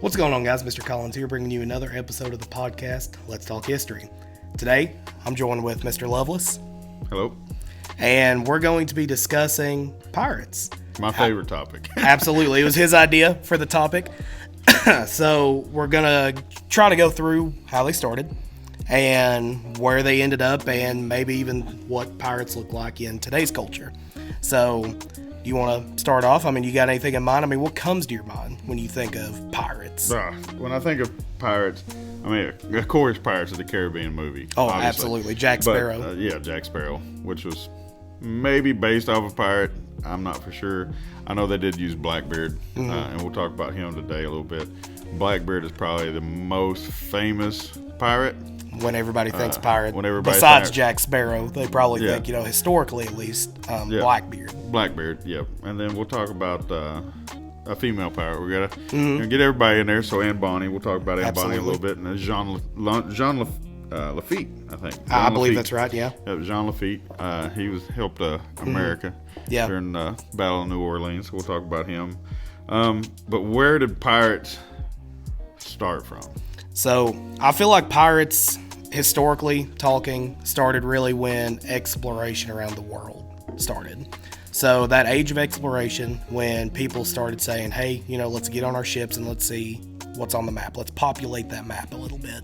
What's going on, guys? Mr. Collins here, bringing you another episode of the podcast, Let's Talk History. Today, I'm joined with Mr. Lovelace. Hello. And we're going to be discussing pirates. My favorite topic. Absolutely. It was his idea for the topic. So we're going to try to go through how they started and where they ended up and maybe even what pirates look like in today's culture. So you want to start off? I mean, you got anything in mind? I mean, what comes to your mind when you think of pirates? When I think of pirates, I mean, of course, Pirates of the Caribbean movie. Oh, obviously. Absolutely. Jack Sparrow. But, Jack Sparrow, which was maybe based off of pirate. I'm not for sure. I know they did use Blackbeard, and we'll talk about him today a little bit. Blackbeard is probably the most famous pirate. When everybody thinks pirate, besides Jack Sparrow, they probably think, historically at least, Blackbeard. Blackbeard, yep. And then we'll talk about a female pirate. We gotta get everybody in there. So Anne Bonny, we'll talk about Anne Bonny a little bit, and Jean Lafitte, I think. I believe that's right. Yeah. Jean Lafitte. He helped America during the Battle of New Orleans. We'll talk about him. But where did pirates start from? So I feel like pirates, historically talking, started really when exploration around the world started. So that age of exploration, when people started saying, hey, let's get on our ships and let's see what's on the map. Let's populate that map a little bit.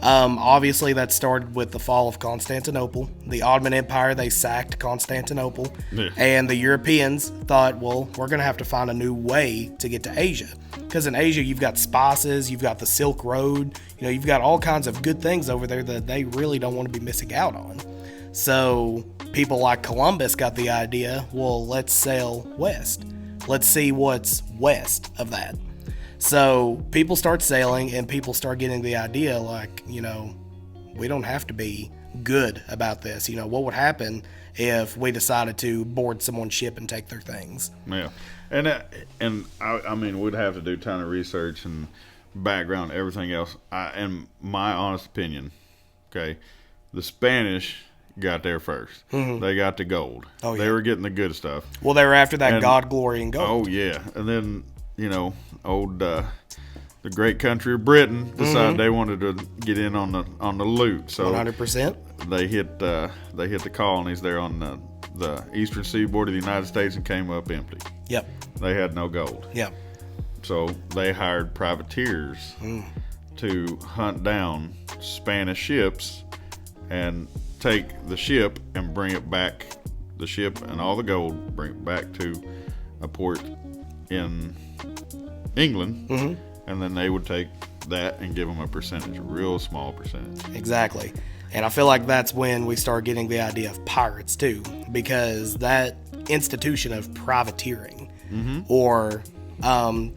Obviously, that started with the fall of Constantinople. The Ottoman Empire, they sacked Constantinople. Yeah. And the Europeans thought, well, we're going to have to find a new way to get to Asia. Because in Asia, you've got spices, you've got the Silk Road, you've got all kinds of good things over there that they really don't want to be missing out on. So people like Columbus got the idea, well, let's sail west. Let's see what's west of that. So people start sailing and people start getting the idea like, we don't have to be good about this. What would happen if we decided to board someone's ship and take their things? Yeah. And I mean, we'd have to do a ton of research and background, everything else. In my honest opinion, the Spanish got there first. Mm-hmm. They got the gold. Oh, yeah. They were getting the good stuff. Well, they were after that God, glory, and gold. Oh, yeah. And then, the great country of Britain decided they wanted to get in on the loot. So 100%. They hit the colonies there on the eastern seaboard of the United States and came up empty. Yep. They had no gold. Yep. So they hired privateers to hunt down Spanish ships and take the ship and bring it back, the ship and all the gold, bring it back to a port in England, and then they would take that and give them a percentage, a real small percentage. Exactly. And I feel like that's when we start getting the idea of pirates too, because that institution of privateering or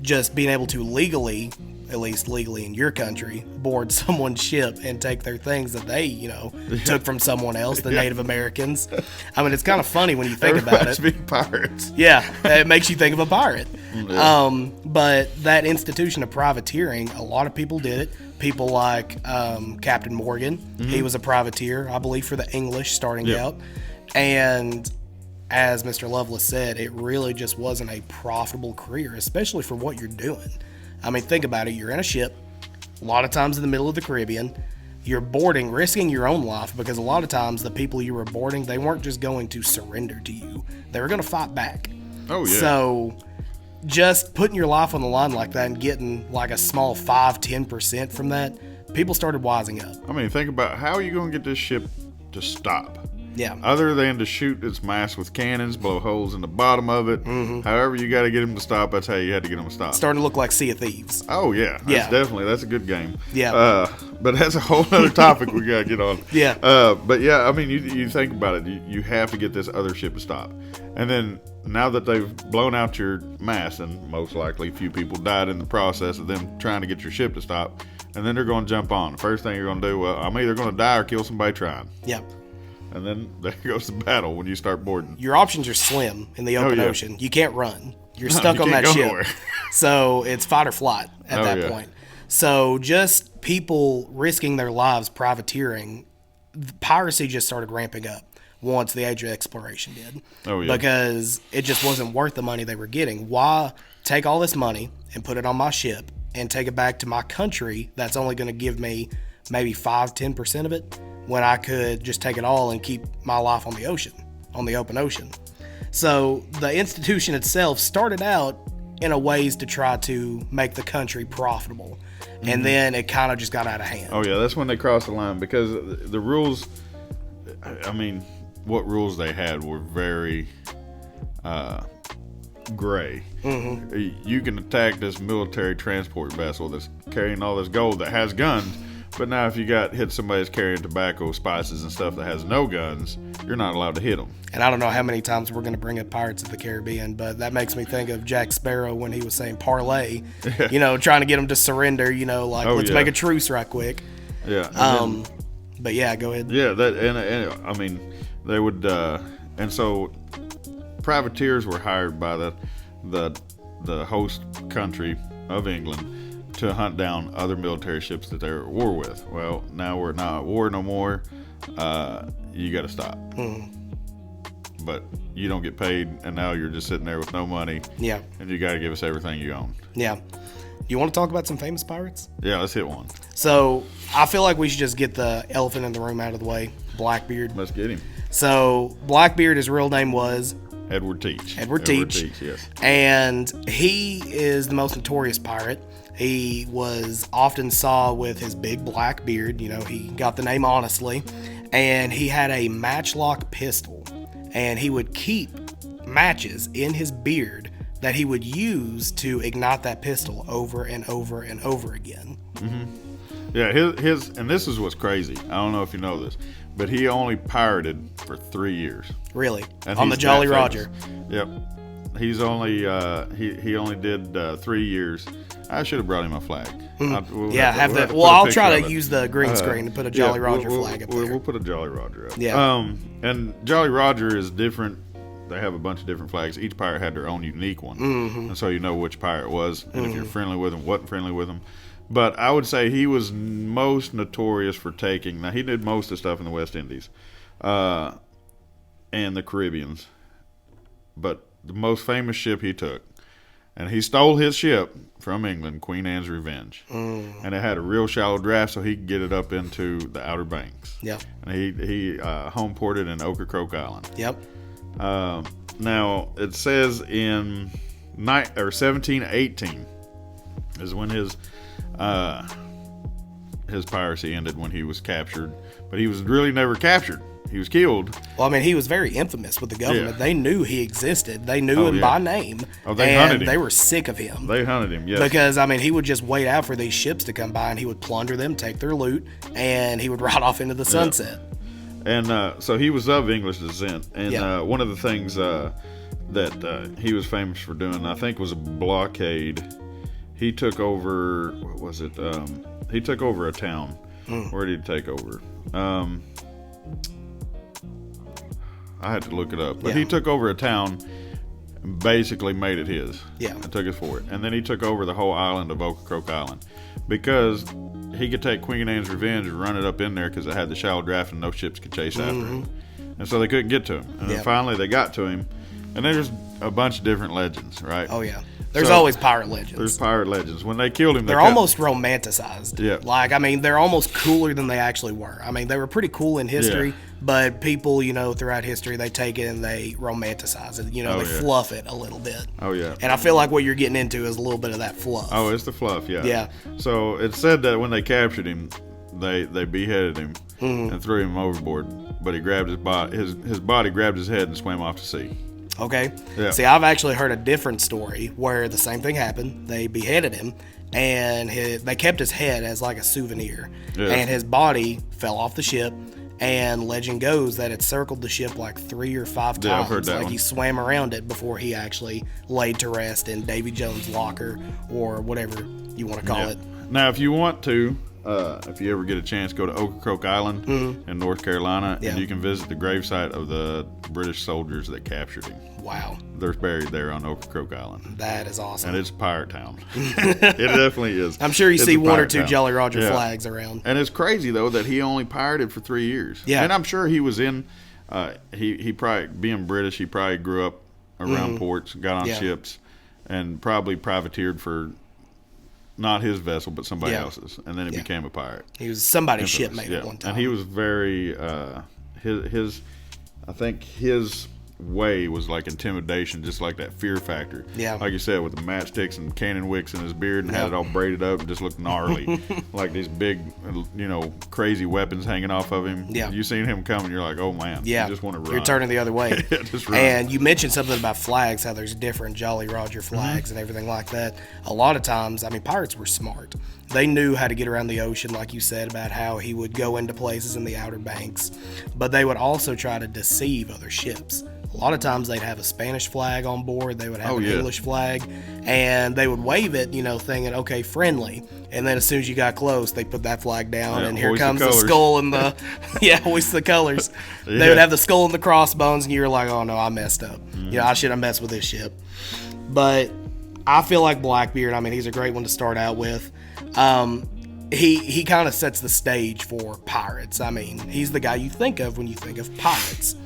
just being able to legally, at least legally in your country, board someone's ship and take their things that they, took from someone else, the Native Americans. I mean, it's kind of funny when you think about it. Being pirates. Yeah, it makes you think of a pirate. Yeah. But that institution of privateering, a lot of people did it. People like Captain Morgan, he was a privateer, I believe, for the English starting out. And as Mr. Loveless said, it really just wasn't a profitable career, especially for what you're doing. I mean, think about it. You're in a ship, a lot of times in the middle of the Caribbean. You're boarding, risking your own life, because a lot of times the people you were boarding, they weren't just going to surrender to you. They were going to fight back. Oh, yeah. So just putting your life on the line like that and getting like a small 5-10% from that, people started wising up. I mean, think about how are you going to get this ship to stop? Yeah. Other than to shoot its mast with cannons, blow holes in the bottom of it. However you got to get them to stop, that's how you had to get them to stop. Starting to look like Sea of Thieves. Oh, yeah. That's a good game. Yeah. But that's a whole other topic we got to get on. Yeah. But yeah, I mean, you think about it. You have to get this other ship to stop. And then now that they've blown out your mast, and most likely a few people died in the process of them trying to get your ship to stop, and then they're going to jump on. The first thing you're going to do, well, I'm either going to die or kill somebody trying. Yep. And then there goes the battle when you start boarding. Your options are slim in the open ocean. You can't run. You're stuck on that ship. So it's fight or flight at that point. So just people risking their lives privateering, piracy just started ramping up once the age of exploration did. Oh, yeah. Because it just wasn't worth the money they were getting. Why take all this money and put it on my ship and take it back to my country that's only going to give me maybe 5-10% of it, when I could just take it all and keep my life on the ocean, on the open ocean. So the institution itself started out in a ways to try to make the country profitable. And then it kind of just got out of hand. Oh, yeah, that's when they crossed the line, because the rules, I mean, what rules they had were very gray. You can attack this military transport vessel that's carrying all this gold that has guns, but now if you hit somebody that's carrying tobacco, spices, and stuff that has no guns, you're not allowed to hit them. And I don't know how many times we're going to bring up Pirates of the Caribbean, but that makes me think of Jack Sparrow when he was saying parlay, trying to get them to surrender, let's make a truce right quick. Yeah. But yeah, go ahead. Yeah, and I mean, they would, and so privateers were hired by the host country of England to hunt down other military ships that they're at war with. Well, now we're not at war no more. You got to stop. But you don't get paid, and now you're just sitting there with no money. Yeah. And you got to give us everything you own. Yeah. You want to talk about some famous pirates? Yeah, let's hit one. So I feel like we should just get the elephant in the room out of the way. Blackbeard. Let's get him. So Blackbeard, his real name was Edward Teach. Edward Teach, yes. And he is the most notorious pirate. He was often saw with his big black beard. He got the name honestly. And he had a matchlock pistol. And he would keep matches in his beard that he would use to ignite that pistol over and over and over again. Yeah, his and this is what's crazy. I don't know if you know this, but he only pirated for 3 years. Really? And on the Jolly Roger. Yep. He's only he only did 3 years. I should have brought him a flag. I'll try to use the green screen to put a Jolly Roger flag up there. We'll put a Jolly Roger up. Yeah. And Jolly Roger is different. They have a bunch of different flags. Each pirate had their own unique one. And so you know which pirate it was, and if you're friendly with him, wasn't friendly with him. But I would say he was most notorious for taking. Now, he did most of the stuff in the West Indies and the Caribbeans. But the most famous ship he took, and he stole his ship from England, Queen Anne's Revenge. And it had a real shallow draft, so he could get it up into the Outer Banks. Yep. And he home ported in Ocracoke Island. Yep. Now, it says in 1718 is when his piracy ended, when he was captured. But he was really never captured. He was killed. Well, I mean, he was very infamous with the government. Yeah. They knew he existed. They knew him by name. Oh, they hunted him. They were sick of him. They hunted him, yes. Because, I mean, he would just wait out for these ships to come by, and he would plunder them, take their loot, and he would ride off into the sunset. And so he was of English descent. And one of the things that he was famous for doing, I think, was a blockade. He took over, what was it? He took over a town. Where did he take over? I had to look it up. But he took over a town and basically made it his. Yeah. And took it for it. And then he took over the whole island of Ocracoke Island. Because he could take Queen Anne's Revenge and run it up in there because it had the shallow draft and no ships could chase after him. And so they couldn't get to him. And then finally they got to him. And there's a bunch of different legends, right? Oh, yeah. There's always pirate legends. There's pirate legends. When they killed him, they're almost romanticized. Yeah. Like, I mean, they're almost cooler than they actually were. I mean, they were pretty cool in history, but people, throughout history, they take it and they romanticize it. They fluff it a little bit. Oh, yeah. And I feel like what you're getting into is a little bit of that fluff. Oh, it's the fluff, yeah. Yeah. So it said that when they captured him, they beheaded him and threw him overboard. But he grabbed his body, his body grabbed his head and swam off to sea. Okay. Yeah. See, I've actually heard a different story where the same thing happened. They beheaded him, and they kept his head as like a souvenir. Yeah. And his body fell off the ship, and legend goes that it circled the ship like 3 or 5 times. Yeah, I've heard that like one. He swam around it before he actually laid to rest in Davy Jones' locker or whatever you want to call it. Now, if you want to, if you ever get a chance, go to Ocracoke Island in North Carolina, and you can visit the gravesite of the British soldiers that captured him. Wow. They're buried there on Ocracoke Island. That is awesome. And it's a pirate town. It definitely is. I'm sure you see 1 or 2 Jolly Roger flags around. And it's crazy, though, that he only pirated for 3 years. Yeah. And I'm sure he was in, he probably, being British, he probably grew up around ports, got on ships, and probably privateered for not his vessel, but somebody Yeah. else's, and then he became a pirate. He was somebody's Infamous, shipmate at one time. And he was very I think his way was like intimidation, just like that fear factor. Yeah. Like you said, with the matchsticks and cannon wicks in his beard and had it all braided up and just looked gnarly. Like these big, crazy weapons hanging off of him. Yeah. You seen him coming, you're like, oh man. Yeah. You just want to run. You're turning the other way. Just run. And you mentioned something about flags, how there's different Jolly Roger flags and everything like that. A lot of times, I mean, pirates were smart. They knew how to get around the ocean, like you said, about how he would go into places in the Outer Banks. But they would also try to deceive other ships. A lot of times they'd have a Spanish flag on board, they would have an English flag, and they would wave it, thinking, okay, friendly. And then as soon as you got close, they put that flag down, and here comes the skull and the, hoist the colors. They would have the skull and the crossbones, and you're like, oh no, I messed up. I should have messed with this ship. But I feel like Blackbeard, I mean, he's a great one to start out with. He kind of sets the stage for pirates. I mean, he's the guy you think of when you think of pirates.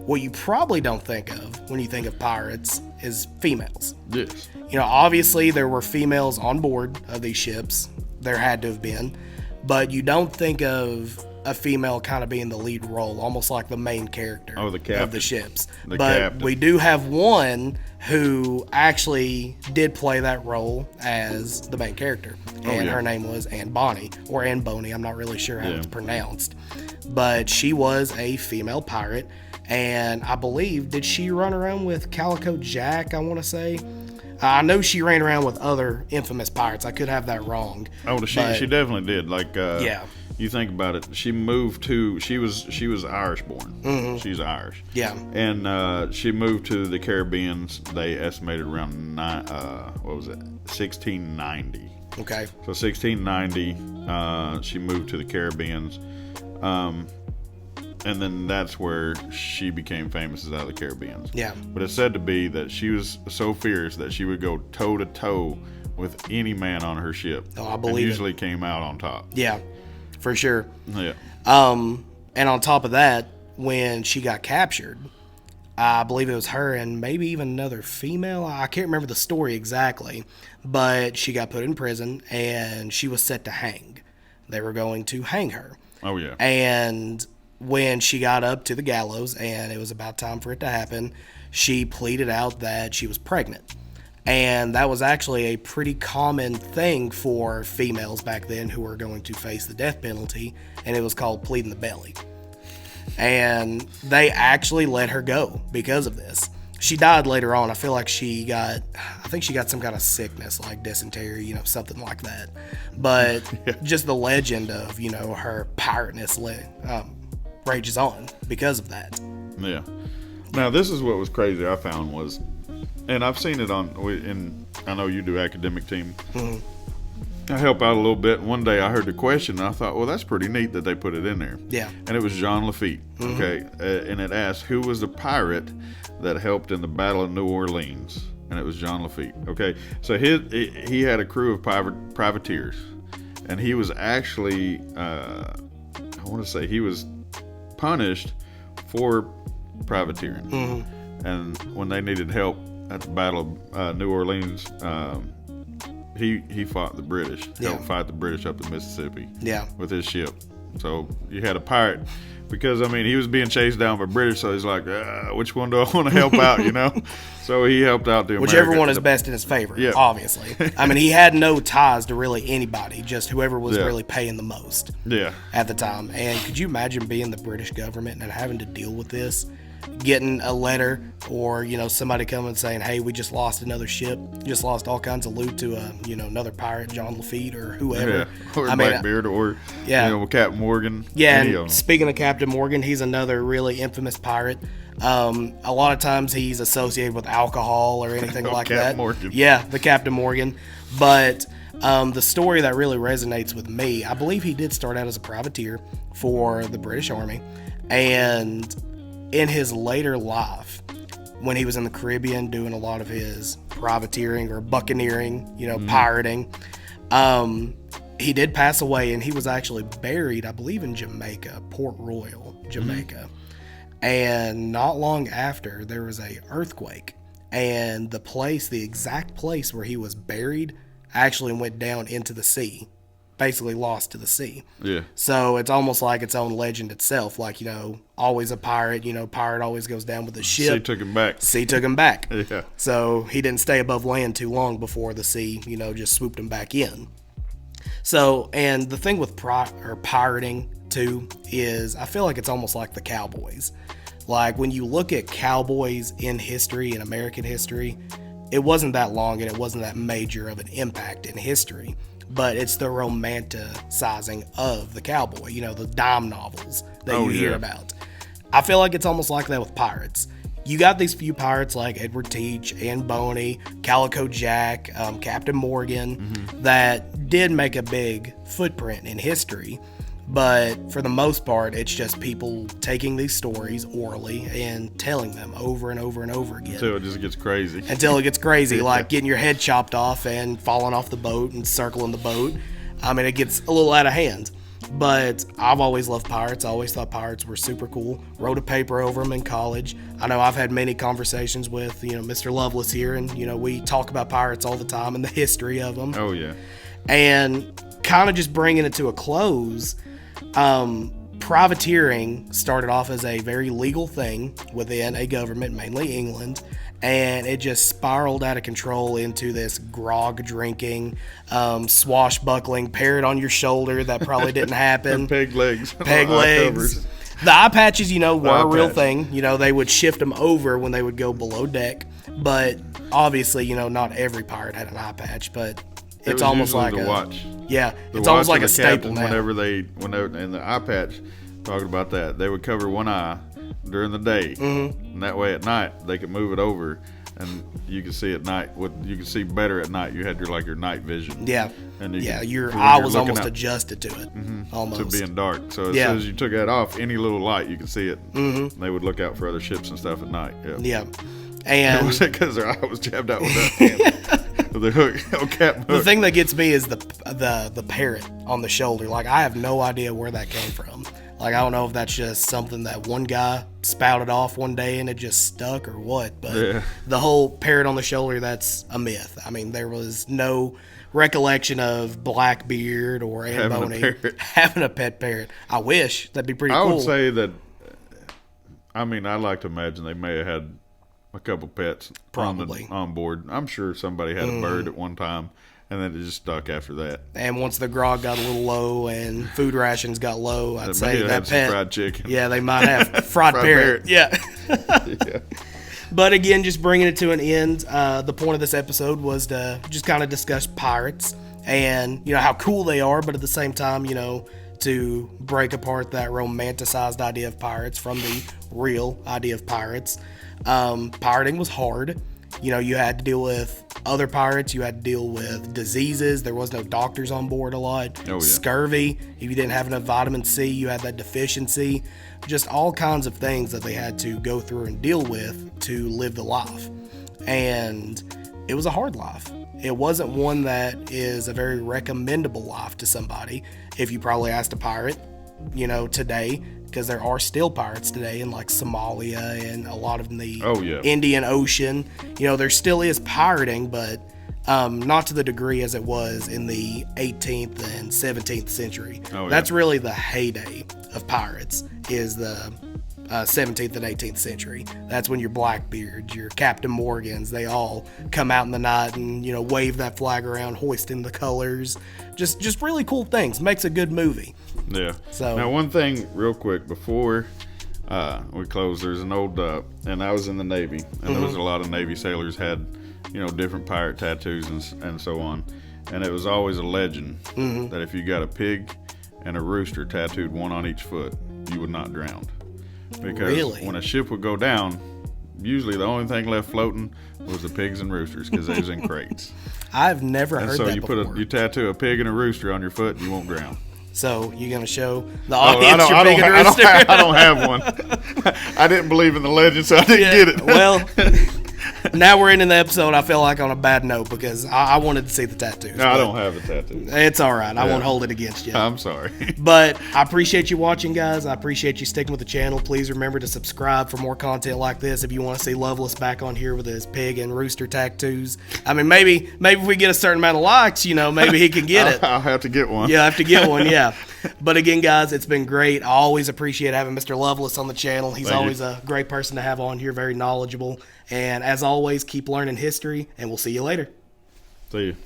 What you probably don't think of when you think of pirates is females. Yes. Obviously there were females on board of these ships. There had to have been. But you don't think of a female kind of being the lead role, almost like the main character the captain of the ships. But captain. We do have one who actually did play that role as the main character. And her name was Anne Bonny, or Anne Boney. I'm not really sure how it's pronounced. But she was a female pirate. And I believe, did she run around with Calico Jack, I want to say? I know she ran around with other infamous pirates. I could have that wrong. Oh, she definitely did. Like, you think about it. She moved to. She was Irish born. Mm-hmm. She's Irish. Yeah. And she moved to the Caribbeans. They estimated around 1690. Okay. So 1690, she moved to the Caribbeans. And then that's where she became famous, as out of the Caribbeans. Yeah. But it's said to be that she was so fierce that she would go toe to toe with any man on her ship. Oh, I believe and usually came out on top. Yeah, for sure. Yeah. And on top of that, when she got captured, I believe it was her and maybe even another female. I can't remember the story exactly, but she got put in prison and she was set to hang. They were going to hang her. Oh, yeah. And when she got up to the gallows and it was about time for it to happen, she pleaded out that she was pregnant. And that was actually a pretty common thing for females back then who were going to face the death penalty, and it was called pleading the belly. And they actually let her go because of this. She died later on. I feel like she got some kind of sickness like dysentery, something like that. But just the legend of, her pirateness rages on because of that. Yeah. Now, this is what was crazy I found was, and I've seen it I know you do academic team. Mm-hmm. I help out a little bit. One day I heard the question and I thought, well, that's pretty neat that they put it in there. Yeah. And it was Jean Lafitte. Mm-hmm. Okay. And it asked, who was the pirate that helped in the Battle of New Orleans? And it was Jean Lafitte. Okay. So he had a crew of privateers. And he was actually, I want to say he was punished for privateering. Mm-hmm. And when they needed help at the Battle of New Orleans, he fought the British, helped fight the British up the Mississippi with his ship. So you had a pirate, because he was being chased down by British, so he's like, which one do I want to help out, So he helped out the whichever one is best in his favor, obviously. He had no ties to really anybody, just whoever was really paying the most at the time. And could you imagine being the British government and having to deal with this? Getting a letter or, somebody coming saying, hey, we just lost another ship, just lost all kinds of loot to, another pirate, Jean Lafitte or whoever. Yeah, or Blackbeard or, Captain Morgan. Yeah, and speaking of Captain Morgan, he's another really infamous pirate. A lot of times he's associated with alcohol or anything like Captain that. Morgan. Yeah, the Captain Morgan. But the story that really resonates with me, I believe he did start out as a privateer for the British Army. And in his later life, when he was in the Caribbean doing a lot of his privateering or buccaneering, pirating, he did pass away, and he was actually buried, I believe, in Jamaica, Port Royal, Jamaica. Mm-hmm. And not long after, there was a earthquake, and the exact place where he was buried actually went down into the sea, basically lost to the sea. Yeah. So it's almost like its own legend itself. Like, always a pirate, pirate always goes down with the ship. Sea took him back. Sea took him back. Yeah. So he didn't stay above land too long before the sea, just swooped him back in. So, and the thing with pirating too is I feel like it's almost like the cowboys. Like when you look at cowboys in history, in American history, it wasn't that long and it wasn't that major of an impact in history. But it's the romanticizing of the cowboy, the dime novels that you hear about. I feel like it's almost like that with pirates. You got these few pirates like Edward Teach, Anne Boney, Calico Jack, Captain Morgan, that did make a big footprint in history. But for the most part, it's just people taking these stories orally and telling them over and over and over again. Until it just gets crazy. Like getting your head chopped off and falling off the boat and circling the boat. I mean, it gets a little out of hand. But I've always loved pirates. I always thought pirates were super cool. Wrote a paper over them in college. I know I've had many conversations with, Mr. Loveless here, and, we talk about pirates all the time and the history of them. Oh, yeah. And kind of just bringing it to a close, privateering started off as a very legal thing within a government, mainly England, and it just spiraled out of control into this grog drinking, swashbuckling, parrot on your shoulder that probably didn't happen. Peg legs. Peg legs. The eye patches, were a real thing. They would shift them over when they would go below deck, but obviously, not every pirate had an eye patch, but it's almost like the watch. Yeah, it's almost like a staple now. Whenever they in the eye patch, talking about that, they would cover one eye during the day, and that way at night they could move it over, and you could see at night. You could see better at night. You had your night vision. Yeah, and your eye was almost adjusted to it, almost to being dark. So as soon as you took that off, any little light you could see it. And they would look out for other ships and stuff at night. Yeah, and was it because their eye was jabbed out with that? The hook, cap hook. The thing that gets me is the parrot on the shoulder. Like, I have no idea where that came from. Like, I don't know if that's just something that one guy spouted off one day and it just stuck or what. But the whole parrot on the shoulder, that's a myth. I mean, there was no recollection of Blackbeard or Anne Boney having a pet parrot. I wish. That'd be pretty cool. I would say that, I'd like to imagine they may have had a couple pets probably on board. I'm sure somebody had a bird at one time, and then it just stuck after that. And once the grog got a little low and food rations got low, I'd say that pet, fried chicken. Yeah, they might have fried parrot. Yeah. But again, just bringing it to an end, the point of this episode was to just kind of discuss pirates and how cool they are, but at the same time, to break apart that romanticized idea of pirates from the real idea of pirates. Pirating was hard. You had to deal with other pirates. You had to deal with diseases. There was no doctors on board a lot. Oh, yeah. Scurvy. If you didn't have enough vitamin C, you had that deficiency. Just all kinds of things that they had to go through and deal with to live the life. And it was a hard life. It wasn't one that is a very recommendable life to somebody. If you probably asked a pirate, today, because there are still pirates today in like Somalia and a lot of the Indian Ocean. There still is pirating, but not to the degree as it was in the 18th and 17th century. That's really the heyday of pirates, is the 17th and 18th century. That's when your Blackbeards, your Captain Morgans, they all come out in the night and wave that flag around, hoisting the colors. Just really cool things. Makes a good movie. Yeah. So now, one thing real quick before we close, there's an old and I was in the Navy, and there was a lot of Navy sailors had different pirate tattoos and so on, and it was always a legend that if you got a pig and a rooster tattooed, one on each foot, you would not drown. Because when a ship would go down, usually the only thing left floating was the pigs and roosters, because they was in crates. I've never heard that before. So you tattoo a pig and a rooster on your foot, and you won't drown. So you're going to show the audience your pig and rooster? I don't have one. I didn't believe in the legend, so I didn't get it. Well, Now we're ending the episode, I feel like, on a bad note because I wanted to see the tattoos. No, I don't have a tattoo. It's all right. I won't hold it against you. I'm sorry. But I appreciate you watching, guys. I appreciate you sticking with the channel. Please remember to subscribe for more content like this if you want to see Loveless back on here with his pig and rooster tattoos. I mean, maybe if we get a certain amount of likes, maybe he can get it. I'll have to get one. Yeah, I have to get one, yeah. But again, guys, it's been great. I always appreciate having Mr. Loveless on the channel. He's always a great person to have on here, very knowledgeable. And as always, keep learning history, and we'll see you later. See you.